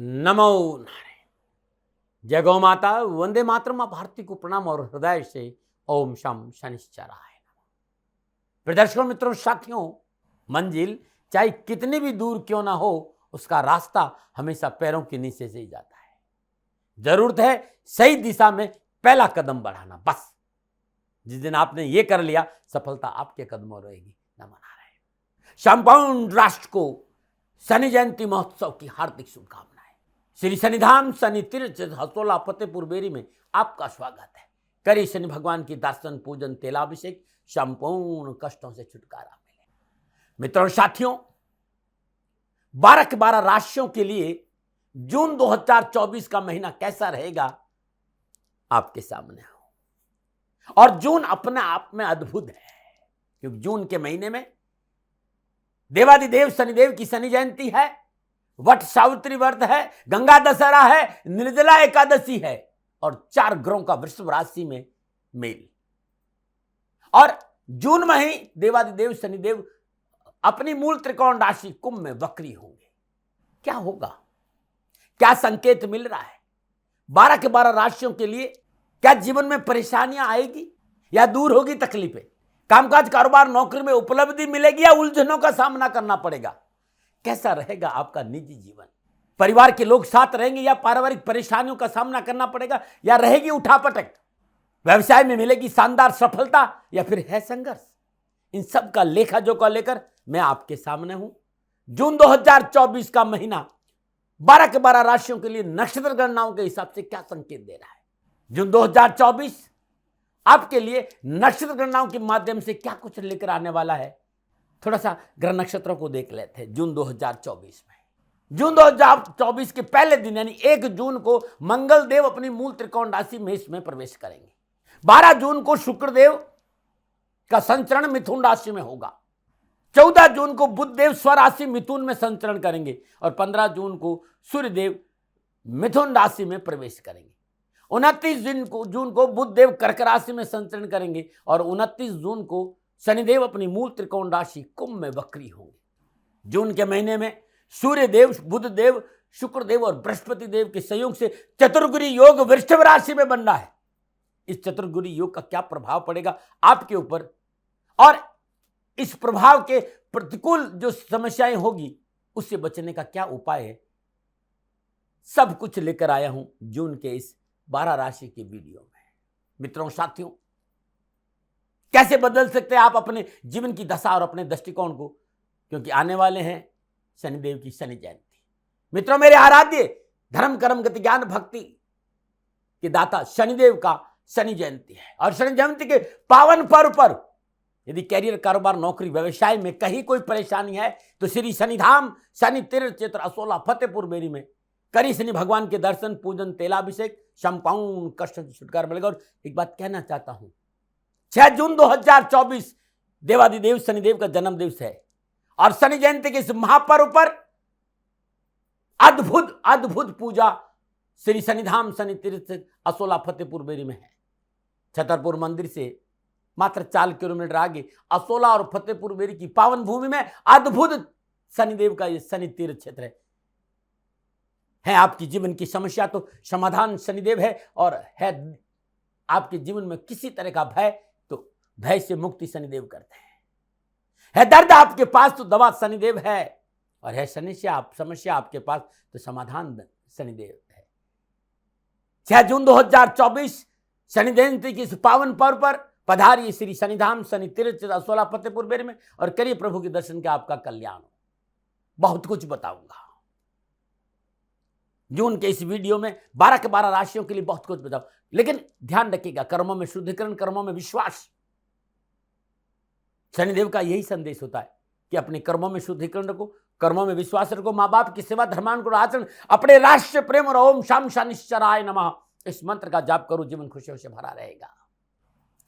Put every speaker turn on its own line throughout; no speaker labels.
नमो नारायण। जय गौ माता, वंदे मातरम। मां भारती को प्रणाम और हृदय से ओम शम शनिश्चराय नमः। प्रदर्शकों, मित्रों, साथियों, मंजिल चाहे कितनी भी दूर क्यों ना हो, उसका रास्ता हमेशा पैरों के नीचे से ही जाता है। जरूरत है सही दिशा में पहला कदम बढ़ाना, बस। जिस दिन आपने ये कर लिया, सफलता आपके कदमों रहेगी। नमो नारायण। संपूर्ण राष्ट्र को शनि जयंती महोत्सव की हार्दिक शुभकामनाएं। श्री शनिधाम शनि तीर्थ हसोला फतेहपुर बेरी में आपका स्वागत है। करिए शनि भगवान की दर्शन, पूजन, तेलाभिषेक, संपूर्ण कष्टों से छुटकारा मिले। मित्रों, साथियों, 12 के 12 राशियों के लिए जून 2024 का महीना कैसा रहेगा आपके सामने हो। और जून अपने आप में अद्भुत है, क्योंकि जून के महीने में देवादिदेव शनिदेव की शनि जयंती है, वट सावित्री व्रत है, गंगा दशहरा है, निर्जला एकादशी है और 4 ग्रहों का वृषभ राशि में मेल। और जून में ही देवादिदेव शनिदेव अपनी मूल त्रिकोण राशि कुंभ में वक्री होंगे। क्या होगा, क्या संकेत मिल रहा है 12 के 12 राशियों के लिए? क्या जीवन में परेशानियां आएगी या दूर होगी तकलीफें? कामकाज, कारोबार, नौकरी में उपलब्धि मिलेगी या उलझनों का सामना करना पड़ेगा? कैसा रहेगा आपका निजी जीवन? परिवार के लोग साथ रहेंगे या पारिवारिक परेशानियों का सामना करना पड़ेगा या रहेगी उठापटक? व्यवसाय में मिलेगी शानदार सफलता या फिर है संघर्ष? इन सब का लेखा जोखा लेकर मैं आपके सामने हूं। जून 2024 का महीना 12 के 12 राशियों के लिए नक्षत्र गणनाओं के हिसाब से क्या संकेत दे रहा है? जून 2024 आपके लिए नक्षत्र गणनाओं के माध्यम से क्या कुछ लेकर आने वाला है, थोड़ा सा ग्रह नक्षत्रों को देख लेते हैं। जून 2024 में, जून 2024 के पहले दिन यानी 1 जून को मंगल देव अपनी मूल त्रिकोण राशि मेष में प्रवेश करेंगे। 12 जून को शुक्रदेव का संचरण मिथुन राशि में होगा। 14 जून को बुध देव स्वराशि मिथुन में संचरण करेंगे और 15 जून को सूर्यदेव मिथुन राशि में प्रवेश करेंगे। 29 जून को बुध देव कर्क राशि में संचरण करेंगे और 29 जून को शनिदेव अपनी मूल त्रिकोण राशि कुंभ में वक्री होंगे। जून के महीने में सूर्यदेव, बुध देव, शुक्रदेव और बृहस्पति देव के संयोग से चतुर्गुरी योग वृषभ राशि में बन रहा है। इस चतुर्गुरी योग का क्या प्रभाव पड़ेगा आपके ऊपर और इस प्रभाव के प्रतिकूल जो समस्याएं होगी उससे बचने का क्या उपाय है, सब कुछ लेकर आया हूं जून के इस 12 राशि के वीडियो में। मित्रों, साथियों, कैसे बदल सकते हैं आप अपने जीवन की दशा और अपने दृष्टिकोण को, क्योंकि आने वाले हैं शनिदेव की शनि जयंती। मित्रों, मेरे आराध्य धर्म कर्म गति ज्ञान भक्ति के दाता शनिदेव का शनि जयंती है और शनि जयंती के पावन पर्व पर यदि कैरियर, कारोबार, नौकरी, व्यवसाय में कहीं कोई परेशानी है तो श्री शनिधाम शनि तीर्थ क्षेत्र असोला फतेहपुर बेरी में करिए शनि भगवान के दर्शन, पूजन, तेलाभिषेक, संपूर्ण कष्ट से छुटकारा मिलेगा। और एक बात कहना चाहता हूं, 6 जून 2024 देवादिदेव शनिदेव का जन्म दिवस है और शनि जयंती के इस महापर्व पर अद्भुत अद्भुत पूजा श्री शनिधाम शनि तीर्थ असोला फतेहपुर बेरी में है। छतरपुर मंदिर से मात्र 4 किलोमीटर आगे असोला और फतेहपुर बेरी की पावन भूमि में अद्भुत शनिदेव का यह शनि तीर्थ क्षेत्र है आपकी जीवन की समस्या तो समाधान शनिदेव है और है आपके जीवन में किसी तरह का भय तो भय से मुक्ति शनिदेव करते हैं। है दर्द आपके पास तो दवा शनिदेव है और है समस्या आपके पास तो समाधान शनिदेव है। 6 जून 2024 शनि जयंती की इस पावन पर्व पर पधारिए श्री शनिधाम शनि तीर्थ असोला फतेहपुर बेरी में और करिए प्रभु के दर्शन के आपका कल्याण हो। बहुत कुछ बताऊंगा जून के इस वीडियो में 12 के 12 राशियों के लिए, बहुत कुछ बताऊं, लेकिन ध्यान रखिएगा कर्मों में शुद्धिकरण, कर्मों में विश्वास। शनिदेव का यही संदेश होता है कि अपने कर्मों में शुद्धिकरण रखो, कर्मों में विश्वास रखो, मां बाप की सेवा, धर्मानुकूल आचरण, अपने राष्ट्र प्रेम और ओम शाम शनिश्चराय नमः इस मंत्र का जाप करो, जीवन खुशियों से भरा रहेगा।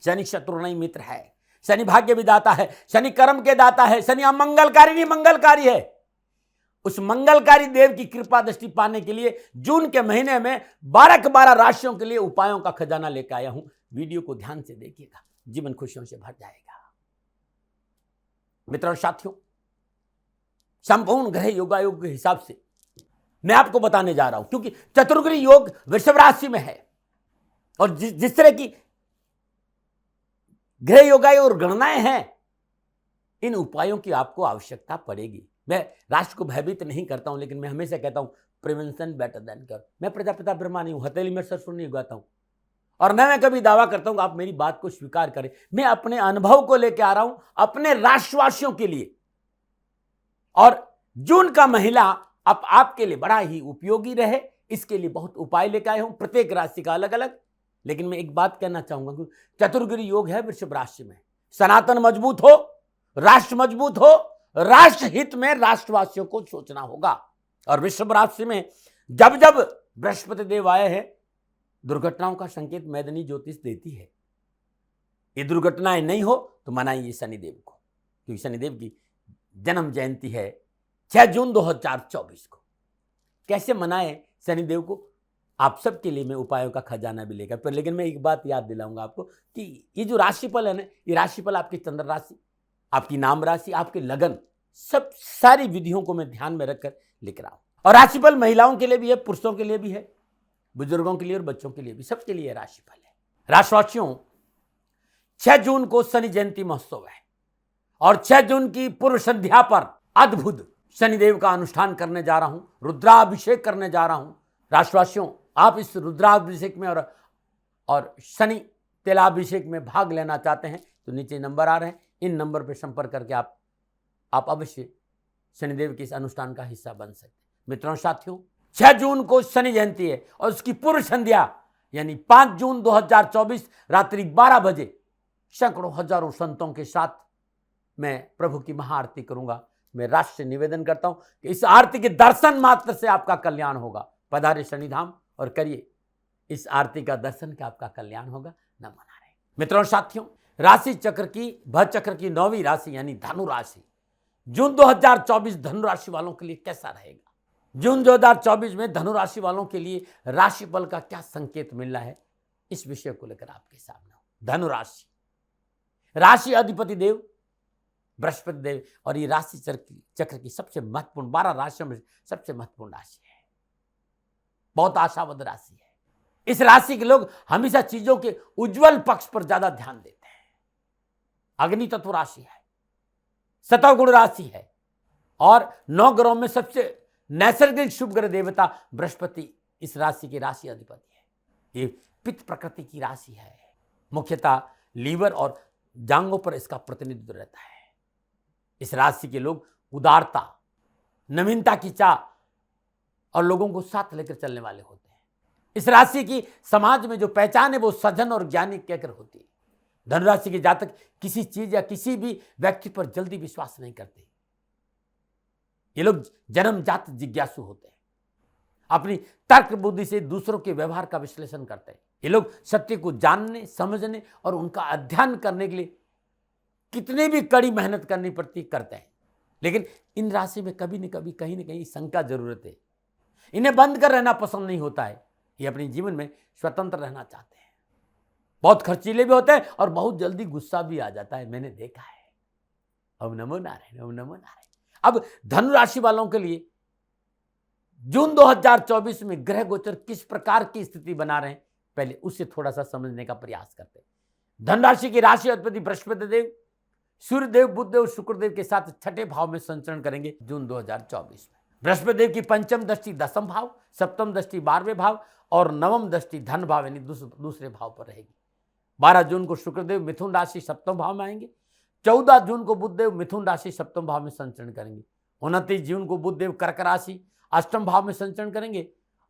शनि शत्रु नहीं मित्र है, शनि भाग्य विदाता है, शनि कर्म के दाता है, शनि अमंगलकारी नहीं मंगलकारी है। उस मंगलकारी देव की कृपा दृष्टि पाने के लिए जून के महीने में 12 के 12 राशियों के लिए उपायों का खजाना लेकर आया हूं। वीडियो को ध्यान से देखिएगा, जीवन खुशियों से भर जाएगा। मित्रों, साथियों, संपूर्ण ग्रह योगायोग के हिसाब से मैं आपको बताने जा रहा हूं, क्योंकि चतुर्ग्रह योग वृषभ राशि में है और जिस तरह की ग्रह योगाएं और गणनाएं हैं, इन उपायों की आपको आवश्यकता पड़ेगी। मैं राष्ट्र को भयभीत नहीं करता हूं, लेकिन मैं हमेशा कहता हूं प्रिवेंशन बेटर देन क्योर। मैं प्रजापिता ब्रह्मा नहीं हूं, हथेली में सरसों नहीं उगाता हूं, और मैं कभी दावा करता हूं कि आप मेरी बात को स्वीकार करें। मैं अपने अनुभव को लेकर आ रहा हूं अपने राष्ट्रवासियों के लिए, और जून का महीना अब आपके लिए बड़ा ही उपयोगी रहे, इसके लिए बहुत उपाय लेकर आए हूं, प्रत्येक राशि का अलग अलग। लेकिन मैं एक बात कहना चाहूंगा कि चतुर्ग्रह योग है वृषभ राशि में, सनातन मजबूत हो, राष्ट्र मजबूत हो, राष्ट्र हित में राष्ट्रवासियों को सोचना होगा। और वृषभ राशि में जब जब बृहस्पति देव आए हैं, दुर्घटनाओं का संकेत मैदानी ज्योतिष देती है। ये दुर्घटनाएं नहीं हो तो मनाइए शनिदेव को, क्योंकि शनिदेव की जन्म जयंती है 6 जून 2024 को। कैसे मनाएं शनिदेव को, आप सबके लिए मैं उपायों का खजाना भी लेकर, पर लेकिन मैं एक बात याद दिलाऊंगा आपको कि ये जो राशिफल है ना, ये राशिफल आपकी चंद्र राशि, आपकी नाम राशि, आपके लगन, सब सारी विधियों को मैं ध्यान में रखकर लिख रहा हूं। और राशिफल महिलाओं के लिए भी है, पुरुषों के लिए भी है, बुजुर्गों के लिए और बच्चों के लिए भी, सबके लिए राशिफल है। राशिवासियों, 6 जून को शनि जयंती महोत्सव है और 6 जून की पूर्व संध्या पर अद्भुत शनिदेव का अनुष्ठान करने जा रहा हूं, रुद्राभिषेक करने जा रहा हूं। राशिवासियों, आप इस रुद्राभिषेक में और शनि तेलाभिषेक में भाग लेना चाहते हैं तो नीचे नंबर आ रहे हैं, इन नंबर पर संपर्क करके आप अवश्य शनिदेव के इस अनुष्ठान का हिस्सा बन सकते हैं। मित्रों, साथियों, 6 जून को शनि जयंती है और उसकी पूर्व संध्या यानी 5 जून 2024 रात्रि 12 बजे सैकड़ों हजारों संतों के साथ मैं प्रभु की महाआरती करूंगा। मैं राष्ट्र से निवेदन करता हूं कि इस आरती के दर्शन मात्र से आपका कल्याण होगा। पधारे शनिधाम और करिए इस आरती का दर्शन कि आपका कल्याण होगा। न मना रहे मित्रों, साथियों, राशि चक्र की भचक्र की 9वीं राशि यानी धनु राशि, जून 2024 धनु राशि वालों के लिए कैसा रहेगा? जून 2024 में धनु राशि वालों के लिए राशिफल का क्या संकेत मिल रहा है, इस विषय को लेकर आपके सामने हूं। धनु राशि, राशि अधिपति देव बृहस्पति देव, और ये राशि चक्र की सबसे महत्वपूर्ण 12 राशियों में सबसे महत्वपूर्ण राशि है। बहुत आशावाद राशि है। इस राशि के लोग हमेशा चीजों के उज्जवल पक्ष पर ज्यादा ध्यान देते हैं। अग्नि तत्व राशि है, सतोगुण राशि है, और 9 ग्रहों में सबसे नैसर्गिक शुभ ग्रह देवता बृहस्पति इस राशि के राशि अधिपति है। ये पित्त प्रकृति की राशि है, मुख्यतः लीवर और जांघों पर इसका प्रतिनिधित्व रहता है। इस राशि के लोग उदारता, नवीनता की चाह और लोगों को साथ लेकर चलने वाले होते हैं। इस राशि की समाज में जो पहचान है वो सज्जन और ज्ञानी कहकर होती है। धनुराशि के जातक किसी चीज या किसी भी व्यक्ति पर जल्दी विश्वास नहीं करते। ये लोग जन्मजात जिज्ञासु होते हैं, अपनी तर्क बुद्धि से दूसरों के व्यवहार का विश्लेषण करते हैं। ये लोग सत्य को जानने, समझने और उनका अध्ययन करने के लिए कितनी भी कड़ी मेहनत करनी पड़ती करते हैं। लेकिन इन राशि में कभी न कभी कहीं न कहीं शंका जरूरत है। इन्हें बंद कर रहना पसंद नहीं होता है। ये अपने जीवन में स्वतंत्र रहना चाहते हैं। बहुत खर्चीले भी होते हैं और बहुत जल्दी गुस्सा भी आ जाता है, मैंने देखा है। ओम नमो नारायण, ओम नमो नारायण। अब धनु राशि वालों के लिए जून 2024 में ग्रह गोचर किस प्रकार की स्थिति बना रहे हैं, पहले उससे थोड़ा सा समझने का प्रयास करते हैं। धनु राशि की राशि अधिपति बृहस्पति देव सूर्यदेव, बुधदेव, शुक्रदेव के साथ 6ठे भाव में संचरण करेंगे जून 2024 में। बृहस्पति देव की पंचम दृष्टि 10वें भाव, सप्तम दृष्टि 12वें भाव और नवम दृष्टि धन भाव यानी दूसरे भाव पर रहेगी। 12 जून को शुक्रदेव मिथुन राशि 7वें भाव में आएंगे। 14 जून को बुधदेव मिथुन राशि 7वें भाव में संचरण करेंगे। 29 जून को बुधदेव कर्क राशि 8वें भाव में संचरण करेंगे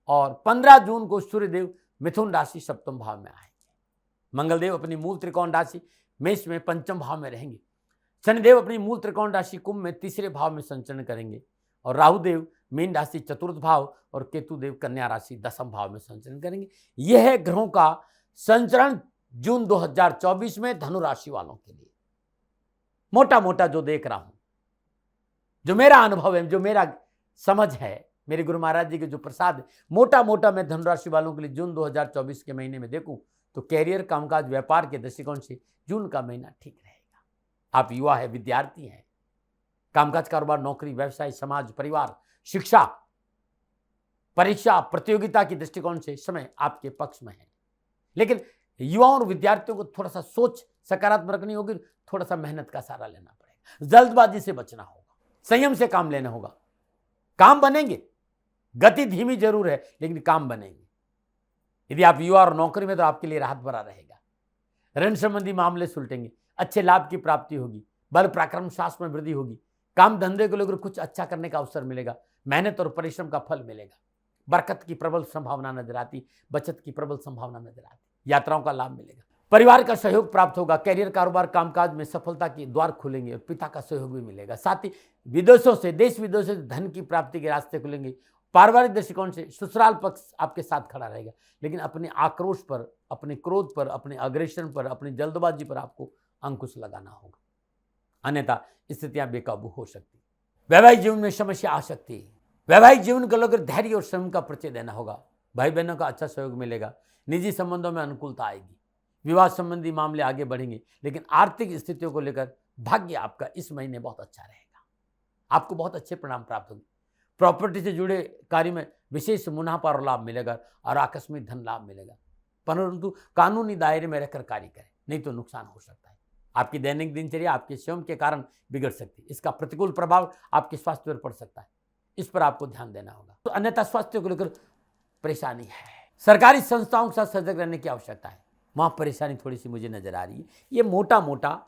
और 15 जून को सूर्यदेव मिथुन राशि 7वें भाव में आएंगे। मंगलदेव अपनी मूल त्रिकोण राशि मेष में 5वें भाव में रहेंगे। शनिदेव अपनी मूल त्रिकोण राशि कुंभ में 3रे भाव में संचरण करेंगे और राहुदेव मीन राशि 4th भाव और केतुदेव कन्या राशि 10वें भाव में संचरण करेंगे। यह है ग्रहों का संचरण जून 2024 में धनु राशि वालों के लिए। मोटा मोटा जो देख रहा हूं, जो मेरा अनुभव है, जो मेरा समझ है, मेरे गुरु महाराज जी के जो प्रसाद है, मोटा मोटा मैं धनु राशि वालों के लिए जून 2024 के महीने में देखूं तो कैरियर, कामकाज, व्यापार के दृष्टिकोण से जून का महीना ठीक रहेगा। आप युवा है, विद्यार्थी हैं, कामकाज, कारोबार, नौकरी, व्यवसाय, समाज, परिवार, शिक्षा, परीक्षा प्रतियोगिता की दृष्टिकोण से समय आपके पक्ष में है, लेकिन युवाओं और विद्यार्थियों को थोड़ा सा सोच सकारात्मक रखनी होगी, थोड़ा सा मेहनत का सहारा लेना पड़ेगा, जल्दबाजी से बचना होगा, संयम से काम लेना होगा। काम बनेंगे, गति धीमी जरूर है लेकिन काम बनेंगे। यदि आप युवा और नौकरी में तो आपके लिए राहत भरा रहेगा। ऋण संबंधी मामले सुलटेंगे, अच्छे लाभ की प्राप्ति होगी, बल पराक्रम शास्त्र में वृद्धि होगी, काम धंधे को लेकर कुछ अच्छा करने का अवसर मिलेगा, मेहनत और परिश्रम का फल मिलेगा, बरकत की प्रबल संभावना नजर आती, बचत की प्रबल संभावना नजर आती, यात्राओं का लाभ मिलेगा, परिवार का सहयोग प्राप्त होगा, कैरियर कारोबार कामकाज में सफलता के द्वार खुलेंगे और पिता का सहयोग भी मिलेगा। साथ ही विदेशों से, देश विदेशों से धन की प्राप्ति के रास्ते खुलेंगे। पारिवारिक दृष्टिकोण से ससुराल पक्ष आपके साथ खड़ा रहेगा, लेकिन अपने आक्रोश पर, अपने क्रोध पर, अपने अग्रेशन पर, अपनी जल्दबाजी पर आपको अंकुश लगाना होगा, अन्यथा स्थितियां बेकाबू हो सकती। वैवाहिक जीवन में समस्या आ सकती है। वैवाहिक जीवन को लेकर धैर्य और श्रम का परिचय देना होगा। भाई बहनों का अच्छा सहयोग मिलेगा, निजी संबंधों में अनुकूलता आएगी, विवाह संबंधी मामले आगे बढ़ेंगे, लेकिन आर्थिक स्थितियों को लेकर भाग्य आपका इस महीने बहुत अच्छा रहेगा। आपको बहुत अच्छे परिणाम प्राप्त होंगे। प्रॉपर्टी से जुड़े कार्य में विशेष मुनाफा और लाभ मिलेगा और आकस्मिक धन लाभ मिलेगा, परंतु कानूनी दायरे में रहकर कार्य करें, नहीं तो नुकसान हो सकता है। आपकी दैनिक दिनचर्या आपके स्वयं के कारण बिगड़ सकती है, इसका प्रतिकूल प्रभाव आपके स्वास्थ्य पर पड़ सकता है, इस पर आपको ध्यान देना होगा। तो अन्यथा स्वास्थ्य को लेकर परेशानी है। सरकारी संस्थाओं के साथ सजग रहने की आवश्यकता है, वहां परेशानी थोड़ी सी मुझे नजर आ रही है। ये मोटा मोटा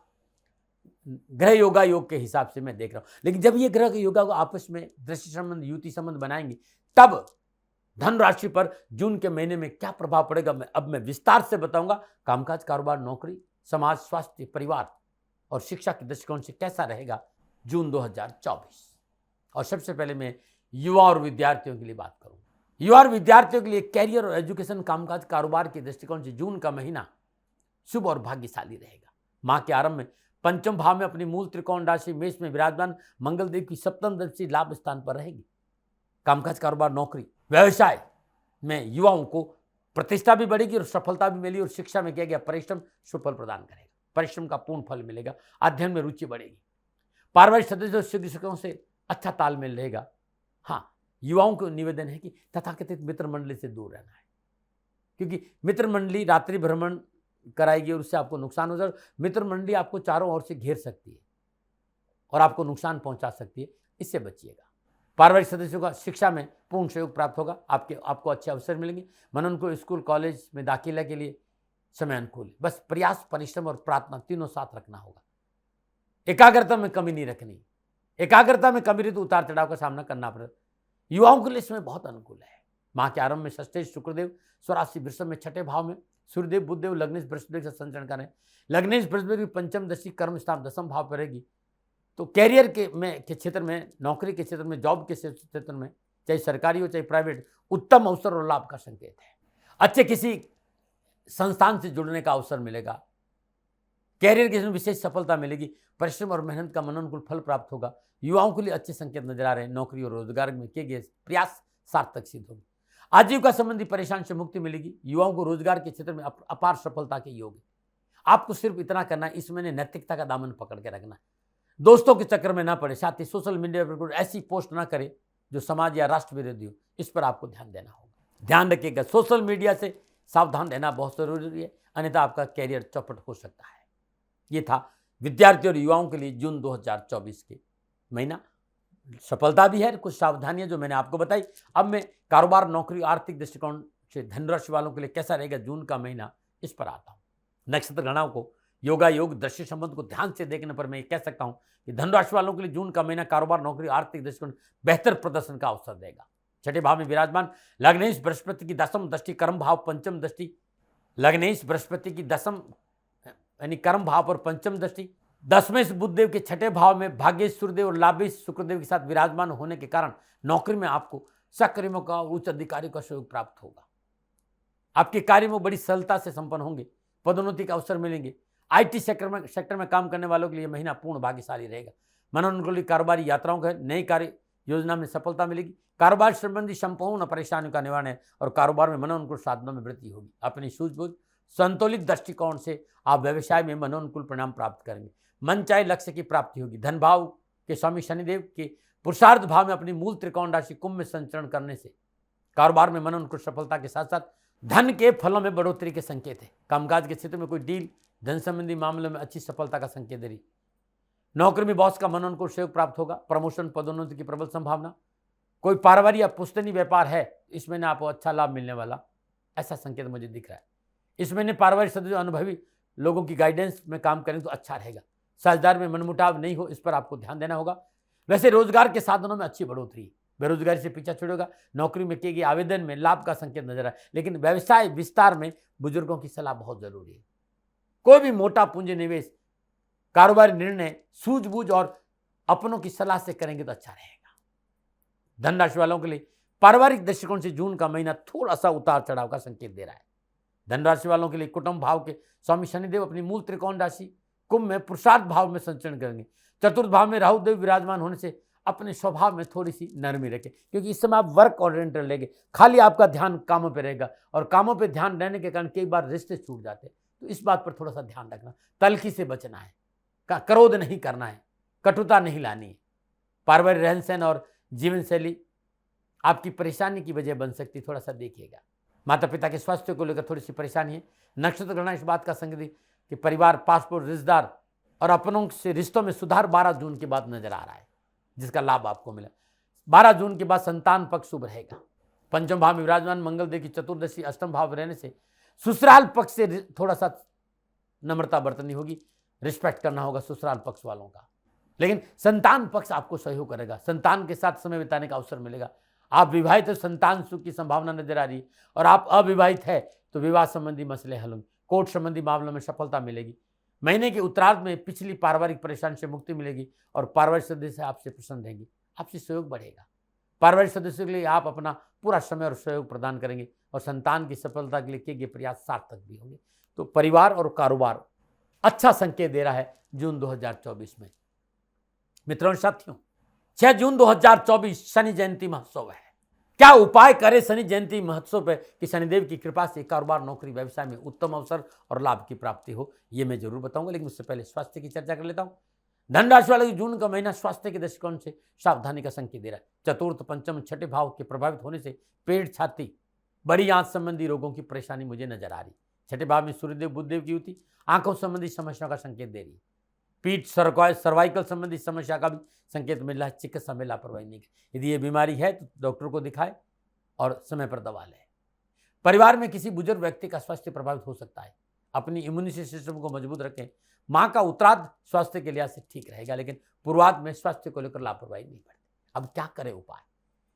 ग्रह योगा योग के हिसाब से मैं देख रहा हूं, लेकिन जब ये ग्रह योगा को आपस में दृष्टि संबंध, युति संबंध बनाएंगे, तब धन राशि पर जून के महीने में क्या प्रभाव पड़ेगा अब मैं विस्तार से बताऊंगा। कामकाज, कारोबार, नौकरी, समाज, स्वास्थ्य, परिवार और शिक्षा के दृष्टिकोण से कैसा रहेगा जून 2024। और सबसे पहले मैं युवा और विद्यार्थियों के लिए बात करूंगा। युवा और विद्यार्थियों के लिए कैरियर और एजुकेशन, कामकाज, कारोबार के दृष्टिकोण से जून का महीना शुभ और भाग्यशाली रहेगा। माह के आरंभ में पंचम भाव में अपनी मूल त्रिकोण राशि मेष में विराजमान मंगल देव की सप्तम दृष्टि लाभ स्थान पर रहेगी। कामकाज, कारोबार, नौकरी, व्यवसाय में युवाओं को प्रतिष्ठा भी बढ़ेगी और सफलता भी मिलेगी, और शिक्षा में किया गया परिश्रम सुफल प्रदान करेगा, परिश्रम का पूर्ण फल मिलेगा, अध्ययन में रुचि बढ़ेगी। पारिवारिक सदस्यों, शिक्षकों से अच्छा तालमेल रहेगा। हाँ, युवाओं को निवेदन है कि तथाकथित मित्र मंडली से दूर रहना है, क्योंकि मित्र मंडली रात्रि भ्रमण कराएगी और उससे आपको नुकसान हो जाएगा। मित्र मंडली आपको चारों ओर से घेर सकती है और आपको नुकसान पहुंचा सकती है, इससे बचिएगा। पारिवारिक सदस्यों का शिक्षा में पूर्ण सहयोग प्राप्त होगा, आपको अच्छे अवसर मिलेंगे। मनन को स्कूल कॉलेज में दाखिला के लिए समय अनुकूल है, बस प्रयास, परिश्रम और प्रार्थना तीनों साथ रखना होगा। एकाग्रता में कमी नहीं रखनी, एकाग्रता में कमी रही तो उतार चढ़ाव का सामना करना पड़ेगा। युवाओं के लिए समय बहुत अनुकूल है। माह के आरंभ में षष्ठेश शुक्रदेव स्वराशि वृषभ में छठे भाव में, सूर्यदेव बुधदेव लग्नेश बृहस्पति से संचरण करें। लग्नेश बृहस्पति की पंचम दृष्टि कर्म स्थान दसम भाव पर रहेगी, तो कैरियर के क्षेत्र में, नौकरी के क्षेत्र में, जॉब के क्षेत्र में, चाहे सरकारी हो चाहे प्राइवेट, उत्तम अवसर और लाभ का संकेत है। अच्छे किसी संस्थान से जुड़ने का अवसर मिलेगा, कैरियर के विशेष सफलता मिलेगी, परिश्रम और मेहनत का मनोनुकूल फल प्राप्त होगा। युवाओं के लिए अच्छे संकेत नजर आ रहे हैं। नौकरी और रोजगार में किए गए प्रयास सार्थक सिद्ध होंगे। आजीविका संबंधी परेशानी से मुक्ति मिलेगी। युवाओं को रोजगार के क्षेत्र में अपार सफलता के योग है। आपको सिर्फ इतना करना है, इस महीने नैतिकता का दामन पकड़ के रखना है, दोस्तों के चक्कर में ना पड़े, साथ ही सोशल मीडिया पर ऐसी पोस्ट ना करे जो समाज या राष्ट्र विरोधी हो, इस पर आपको ध्यान देना होगा। ध्यान रखिएगा, सोशल मीडिया से सावधान रहना बहुत जरूरी है, अन्यथा आपका कैरियर चौपट हो सकता है। ये था विद्यार्थी और युवाओं के लिए जून 2024 के महीना। सफलता भी है, कुछ सावधानियां जो मैंने आपको बताई। अब मैं कारोबार, नौकरी, आर्थिक दृष्टिकोण से धनराशि वालों के लिए कैसा रहेगा जून का महीना, इस पर आता हूं। नक्षत्र गणनाओं को, योगा योग, दृष्टि संबंध को ध्यान से देखने पर मैं कह सकता हूं कि धनराशि वालों के लिए जून का महीना कारोबार, नौकरी, आर्थिक दृष्टिकोण बेहतर प्रदर्शन का अवसर देगा। छठे भाव में विराजमान लग्नेश बृहस्पति की दसम दृष्टि कर्म भाव पंचम दृष्टि, लग्नेश बृहस्पति की दसम यानी कर्म भाव पर पंचम दृष्टि, दसवें से बुधदेव के छठे भाव में भाग्येश सूर्यदेव और लाभेश शुक्रदेव के साथ विराजमान होने के कारण नौकरी में आपको सहकर्मियों का, उच्च अधिकारियों का सहयोग प्राप्त होगा। आपके कार्य में बड़ी सरलता से संपन्न होंगे, पदोन्नति के अवसर मिलेंगे। आईटी सेक्टर में काम करने वालों के लिए महीना पूर्ण भाग्यशाली रहेगा। मनोनुकूल कारोबारी यात्राओं का नई कार्य योजना में सफलता मिलेगी। कारोबार संबंधी संपूर्ण परेशानियों का निवारण है और कारोबार में मनोनुकूल साधनों में वृद्धि होगी। अपनी सूझबूझ, संतुलित दृष्टिकोण से आप व्यवसाय में मनोनुकूल परिणाम प्राप्त करेंगे। मन चाहे लक्ष्य की प्राप्ति होगी। धन भाव के स्वामी शनिदेव के पुरुषार्थ भाव में अपनी मूल त्रिकोण राशि कुंभ में संचरण करने से कारोबार में मनन को सफलता के साथ साथ धन के फलों में बढ़ोतरी के संकेत है। कामकाज के क्षेत्र में कोई डील, धन संबंधी मामलों में अच्छी सफलता का संकेत दे रही। नौकरी में बॉस का मनन को सहयोग प्राप्त होगा। प्रमोशन, पदोन्नति की प्रबल संभावना। कोई पारिवारिक या पुश्तैनी व्यापार है, इस महीने आपको अच्छा लाभ मिलने वाला, ऐसा संकेत मुझे दिख रहा है। इस महीने पारिवारिक सदस्य अनुभवी लोगों की गाइडेंस में काम करें तो अच्छा रहेगा। साझेदार में मनमुटाव नहीं हो, इस पर आपको ध्यान देना होगा। वैसे रोजगार के साधनों में अच्छी बढ़ोतरी, बेरोजगारी से पीछा छोड़ेगा। नौकरी में किए गए आवेदन में लाभ का संकेत नजर आए, लेकिन व्यवसाय विस्तार में बुजुर्गों की सलाह बहुत जरूरी है। कोई भी मोटा पूंजी निवेश, कारोबारी निर्णय सूझबूझ और अपनों की सलाह से करेंगे तो अच्छा रहेगा। धनराशि वालों के लिए पारिवारिक दृष्टिकोण से जून का महीना थोड़ा सा उतार चढ़ाव का संकेत दे रहा है। धनराशि वालों के लिए कुटुंब भाव के स्वामी शनिदेव अपनी मूल त्रिकोण राशि कुंभ में पुरुषार्थ भाव में संचरण करेंगे। चतुर्थ भाव में राहु देव विराजमान होने से अपने स्वभाव में थोड़ी सी नरमी रखें, क्योंकि इस समय आप वर्क ओरिएंटेड रहेंगे। खाली आपका ध्यान कामों पे रहेगा और कामों पे ध्यान रहने के कारण कई बार रिश्ते छूट जाते हैं, तो इस बात पर थोड़ा सा ध्यान रखना। तल्खी से बचना है, क्रोध नहीं करना है, कटुता नहीं लानी है। पारिवारिक रहन सहन और जीवन शैली आपकी परेशानी की वजह बन सकती, थोड़ा सा देखिएगा। माता पिता के स्वास्थ्य को लेकर थोड़ी सी परेशानी है। नक्षत्र गणना इस बात का संकेत कि परिवार, पासपोर्ट, रिश्तेदार और अपनों से रिश्तों में सुधार 12 जून के बाद नजर आ रहा है, जिसका लाभ आपको मिला। 12 जून के बाद संतान पक्ष शुभ रहेगा। पंचम भाव में विराजमान मंगल देव की चतुर्दशी अष्टम भाव रहने से ससुराल पक्ष से थोड़ा सा नम्रता बरतनी होगी, रिस्पेक्ट करना होगा ससुराल पक्ष वालों का। लेकिन संतान पक्ष आपको सहयोग करेगा, संतान के साथ समय बिताने का अवसर मिलेगा। आप विवाहित है, संतान सुख की संभावना नजर आ रही है, और आप अविवाहित है तो विवाह संबंधी मसले हल होंगे। कोर्ट संबंधी मामलों में सफलता मिलेगी। महीने के उत्तरार्ध में पिछली पारिवारिक परेशानी से मुक्ति मिलेगी और पारिवारिक सदस्य आपसे प्रसन्न रहेंगे, आपसे सहयोग बढ़ेगा। पारिवारिक सदस्यों के लिए आप अपना पूरा समय और सहयोग प्रदान करेंगे और संतान की सफलता के लिए किए गए प्रयास सार्थक भी होंगे। तो परिवार और कारोबार अच्छा संकेत दे रहा है जून 2024 में। मित्रों साथियों, 6 जून 2024 शनि जयंती महोत्सव है। क्या उपाय करें शनि जयंती महोत्सव पर कि शनिदेव की कृपा से कारोबार, नौकरी, व्यवसाय में उत्तम अवसर और लाभ की प्राप्ति हो, ये मैं जरूर बताऊंगा। लेकिन उससे पहले स्वास्थ्य की चर्चा कर लेता हूं। धनराशि वाले जून का महीना स्वास्थ्य के दृष्टिकोण से सावधानी का संकेत दे रहा है। चतुर्थ, पंचम, छठे भाव के प्रभावित होने से पेट, छाती, बड़ी आंत संबंधी रोगों की परेशानी मुझे नजर आ रही। छठे भाव में सूर्यदेव, बुधदेव की युति आंखों संबंधी समस्याओं का संकेत दे रही है। पीठ, सर्वाइकल संबंधी समस्या का भी संकेत मिल रहा है। चिकित्सा में लापरवाही नहीं, यदि ये बीमारी है तो डॉक्टर को दिखाए और समय पर दवा लें। परिवार में किसी बुजुर्ग व्यक्ति का स्वास्थ्य प्रभावित हो सकता है। अपनी इम्यूनिटी सिस्टम को मजबूत रखें। मां का उत्तरार्ध स्वास्थ्य के लिहाज से ठीक रहेगा, लेकिन पूर्वार्ध में स्वास्थ्य को लेकर लापरवाही नहीं बढ़ती। अब क्या करें उपाय?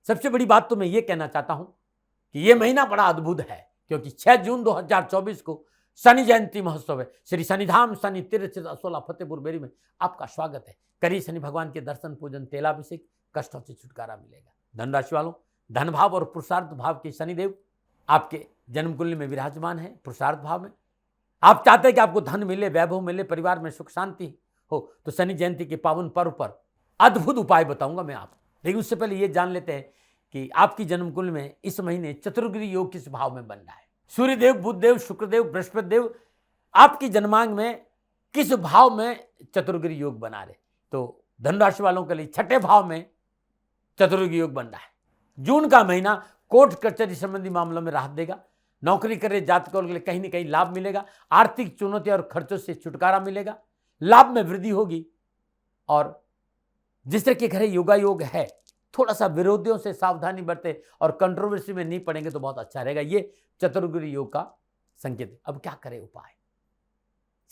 सबसे बड़ी बात तो मैं ये कहना चाहता हूं कि यह महीना बड़ा अद्भुत है, क्योंकि 6 जून 2024 को शनि जयंती महोत्सव है। श्री शनिधाम शनि तीर्थ असोला फतेहपुर बेरी में आपका स्वागत है। करिए शनि भगवान के दर्शन, पूजन, तेलाभिषेक, कष्टों से छुटकारा मिलेगा। धनराशि वालों, धन भाव और पुरुषार्थ भाव के शनिदेव आपके जन्म कुंडली में विराजमान है। पुरुषार्थ भाव में आप चाहते हैं कि आपको धन मिले, वैभव मिले, परिवार में सुख शांति हो, तो शनि जयंती के पावन पर्व पर अद्भुत उपाय बताऊंगा मैं आपको। लेकिन उससे पहले ये जान लेते हैं कि आपकी जन्म कुंडली में इस महीने चतुर्ग्रही योग किस भाव में बन रहा है। सूर्यदेव, बुधदेव, शुक्रदेव, बृहस्पति देव आपकी जन्मांग में किस भाव में चतुर्ग्रही योग बना रहे। तो धनराशि वालों के लिए छठे भाव में चतुर्ग्रही योग बन रहा है। जून का महीना कोर्ट कचहरी संबंधी मामलों में राहत देगा। नौकरी कर रहे जातकों के लिए कहीं न कहीं लाभ मिलेगा। आर्थिक चुनौतियों और खर्चों से छुटकारा मिलेगा। लाभ में वृद्धि होगी। और जिस तरह के घर योगा योग है, थोड़ा सा विरोधियों से सावधानी बरते और कंट्रोवर्सी में नहीं पड़ेंगे तो बहुत अच्छा रहेगा। ये चतुर्ग्रही योग का संकेत है। अब क्या करें उपाय?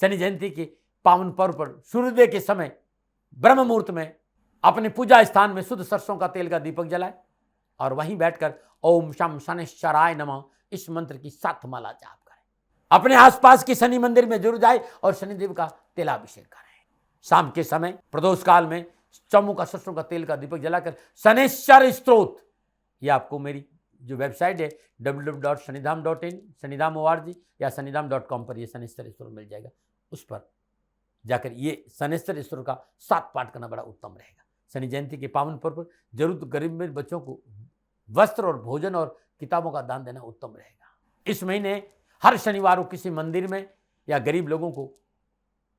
शनि जयंती के पावन पर्व पर सूर्योदय के समय ब्रह्म मुहूर्त में अपने पूजा स्थान में शुद्ध सरसों का तेल का दीपक जलाए और वहीं बैठकर ओम शम शनिश्चराय नमः इस मंत्र की 7 माला जाप करें। अपने आसपास के शनि मंदिर में जरूर जाए और शनिदेव का तेलाभिषेक करें। शाम के समय प्रदोष काल में चम्मू का सरसों का तेल का दीपक जलाकर शनिश्चर स्तोत्र, ये आपको मेरी जो वेबसाइट है www.shanidham.in, शनिधाम ORG या shanidham.com पर ये शनिश्चर स्तोत्र मिल जाएगा। उस पर जाकर ये शनिश्चर स्तोत्र का 7 पाठ करना बड़ा उत्तम रहेगा। शनि जयंती के पावन पर्व पर जरूर गरीब बच्चों को वस्त्र और भोजन और किताबों का दान देना उत्तम रहेगा। इस महीने हर शनिवार को किसी मंदिर में या गरीब लोगों को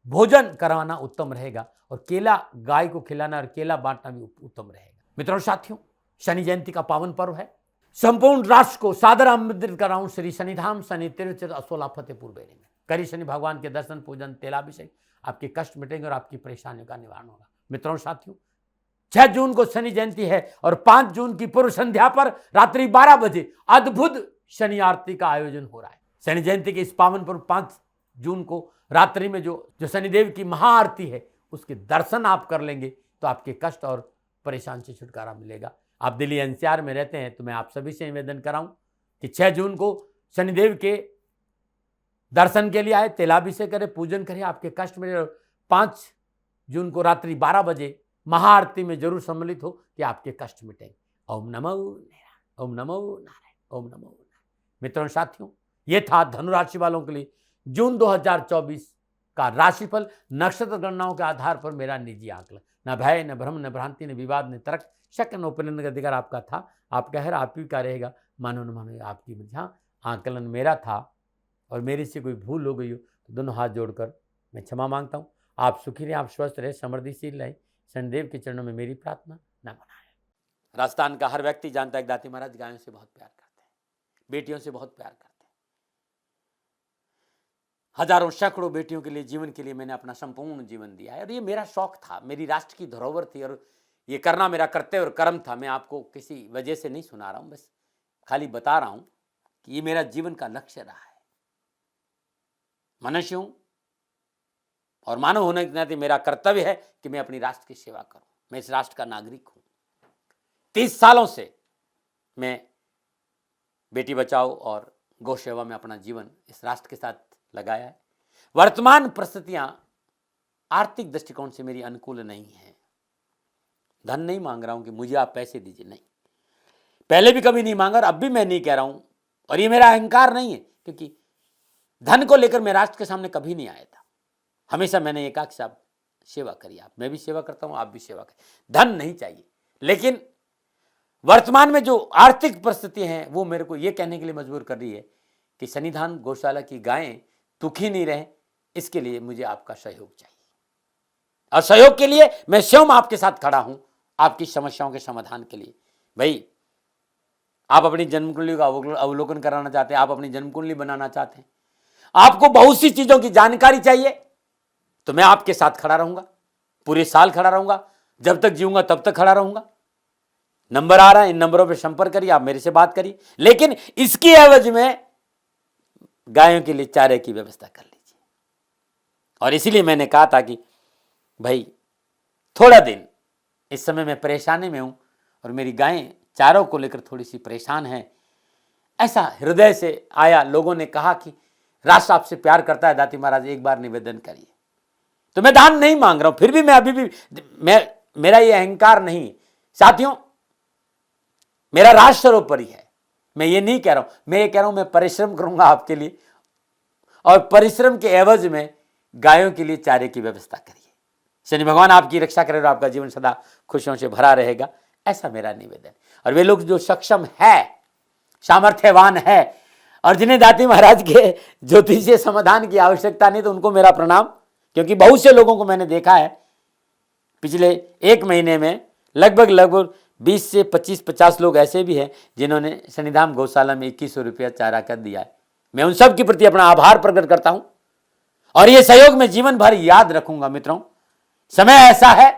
भोजन करवाना उत्तम रहेगा और केला गाय को खिलाना और केला बांटना भी उत्तम रहेगा। मित्रों साथियों, शनि जयंती का पावन पर्व है। संपूर्ण राष्ट्र को सादर आमंत्रित कर रहा हूं श्री शनिधाम शनि तिरुचित असोला फतेहपुर बेरी में। करी शनि भगवान के दर्शन, पूजन, तेलाभिषेक, आपके कष्ट मिटेंगे और आपकी परेशानियों का निवारण होगा। मित्रों साथियों, 6 जून को शनि जयंती है और 5 जून की पूर्व संध्या पर रात्रि 12 बजे अद्भुत शनि आरती का आयोजन हो रहा है। शनि जयंती के इस पावन पर्व 5 जून को रात्रि में जो शनिदेव की महाआरती है उसके दर्शन आप कर लेंगे तो आपके कष्ट और परेशान से छुटकारा मिलेगा। आप दिल्ली एनसीआर में रहते हैं तो मैं आप सभी से निवेदन कराऊं कि 6 जून को शनिदेव के दर्शन के लिए आए, तेलाभिषेक करें, पूजन करें, आपके कष्ट में। 5 जून को रात्रि 12 बजे महाआरती में जरूर सम्मिलित हो कि आपके कष्ट मिटेंगे। ओम नमो नारायण, ओम नमो नारायण, ओम नमो नारायण। मित्रों साथियों, ये था धनु राशि वालों के लिए जून 2024 का राशिफल। नक्षत्र गणनाओं के आधार पर मेरा निजी आकलन। न भय, न भ्रम, न भ्रांति, न विवाद, न तर्क, शक, न उपनयन का अधिकार आपका था। आपका है, आप ही का रहेगा। मानो न मानो आपकी मर्जी। हाँ, आकलन मेरा था और मेरे से कोई भूल हो गई हो तो दोनों हाथ जोड़कर मैं क्षमा मांगता हूँ। आप सुखी रहें, आप स्वस्थ रहे, समृद्धिशील रहें। शनिदेव के चरणों में मेरी प्रार्थना। नमन नारायण। राजस्थान का हर व्यक्ति जानता है कि दाती महाराज गायों से बहुत प्यार करते हैं, बेटियों से बहुत प्यार करते हैं। हजारों सैकड़ों बेटियों के लिए, जीवन के लिए मैंने अपना संपूर्ण जीवन दिया है और ये मेरा शौक था, मेरी राष्ट्र की धरोहर थी और ये करना मेरा कर्तव्य और कर्म था। मैं आपको किसी वजह से नहीं सुना रहा हूं, बस खाली बता रहा हूं कि ये मेरा जीवन का लक्ष्य रहा है। मनुष्य हूं और मानव होने के नाते मेरा कर्तव्य है कि मैं अपनी राष्ट्र की सेवा करूं। मैं इस राष्ट्र का नागरिक हूं। 30 सालों से मैं बेटी बचाओ और गौ सेवा में अपना जीवन इस राष्ट्र के साथ लगाया है। वर्तमान परिस्थितियां आर्थिक दृष्टिकोण से मेरी अनुकूल नहीं है। धन नहीं मांग रहा हूं कि मुझे आप पैसे दीजिए, नहीं। पहले भी कभी नहीं मांगा और अब भी मैं नहीं कह रहा हूं और ये मेरा अहंकार नहीं है, क्योंकि धन को लेकर मैं राष्ट्र के सामने कभी नहीं आया था। हमेशा मैंने एक आख साहब सेवा करी। आप, मैं भी सेवा करता हूं, आप भी सेवा करें। धन नहीं चाहिए, लेकिन वर्तमान में जो आर्थिक परिस्थिति हैं वो मेरे को ये कहने के लिए मजबूर कर रही है कि शनिधाम गौशाला की गायें दुखी नहीं रहे, इसके लिए मुझे आपका सहयोग चाहिए। और सहयोग के लिए मैं स्वयं आपके साथ खड़ा हूं, आपकी समस्याओं के समाधान के लिए। भाई, आप अपनी जन्म कुंडली का अवलोकन कराना चाहते हैं, आप अपनी जन्म कुंडली बनाना चाहते हैं, आपको बहुत सी चीजों की जानकारी चाहिए, तो मैं आपके साथ खड़ा रहूंगा, पूरे साल खड़ा रहूंगा, जब तक जीऊंगा तब तक खड़ा रहूंगा। नंबर आ रहा है, इन नंबरों पर संपर्क करिए, आप मेरे से बात करिए, लेकिन इसकी एवज में गायों के लिए चारे की व्यवस्था कर लीजिए। और इसीलिए मैंने कहा था कि भाई थोड़ा दिन इस समय मैं परेशानी में हूं और मेरी गायें चारों को लेकर थोड़ी सी परेशान हैं। ऐसा हृदय से आया, लोगों ने कहा कि राष्ट्र आपसे प्यार करता है दाती महाराज, एक बार निवेदन करिए। तो मैं दान नहीं मांग रहा हूं, फिर भी मैं अभी भी मेरा ये अहंकार नहीं। साथियों, मेरा राष्ट्र सर्वोपरि है। मैं ये नहीं कह रहा हूं, मैं ये कह रहा हूं मैं परिश्रम करूंगा आपके लिए और परिश्रम के एवज में गायों के लिए चारे की व्यवस्था करिए। शनि भगवान आपकी रक्षा करे और आपका जीवन सदा खुशियों से भरा रहेगा, ऐसा मेरा निवेदन। और वे लोग जो सक्षम है, सामर्थ्यवान है और जिन्हें दाती महाराज के ज्योतिषीय समाधान की आवश्यकता नहीं, तो उनको मेरा प्रणाम। क्योंकि बहुत से लोगों को मैंने देखा है पिछले 1 महीने में लगभग 20 से 25-50 लोग ऐसे भी हैं जिन्होंने शनिधाम गौशाला में 2100 रुपया चारा कर दिया है। मैं उन सब के प्रति अपना आभार प्रकट करता हूं और ये सहयोग मैं जीवन भर याद रखूंगा। मित्रों, समय ऐसा है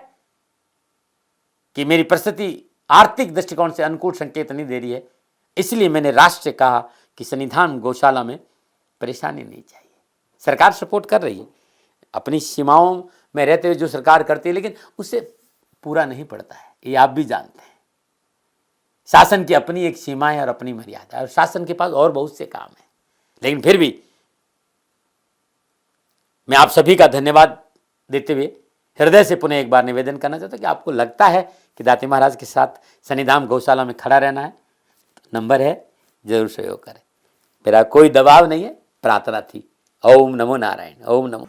कि मेरी परिस्थिति आर्थिक दृष्टिकोण से अनुकूल संकेत नहीं दे रही है, इसलिए मैंने राष्ट्र से कहा कि शनिधाम गौशाला में परेशानी नहीं चाहिए। सरकार सपोर्ट कर रही है, अपनी सीमाओं में रहते हुए जो सरकार करती है, लेकिन उससे पूरा नहीं पड़ता है, ये आप भी जानते हैं। शासन की अपनी एक सीमा है और अपनी मर्यादा है और शासन के पास और बहुत से काम है। लेकिन फिर भी मैं आप सभी का धन्यवाद देते हुए हृदय से पुनः एक बार निवेदन करना चाहता हूं कि आपको लगता है कि दाती महाराज के साथ शनिधाम गौशाला में खड़ा रहना है, तो नंबर है, जरूर सहयोग करें। मेरा कोई दबाव नहीं है, प्रार्थना थी। ओम नमो नारायण, ओम नमो।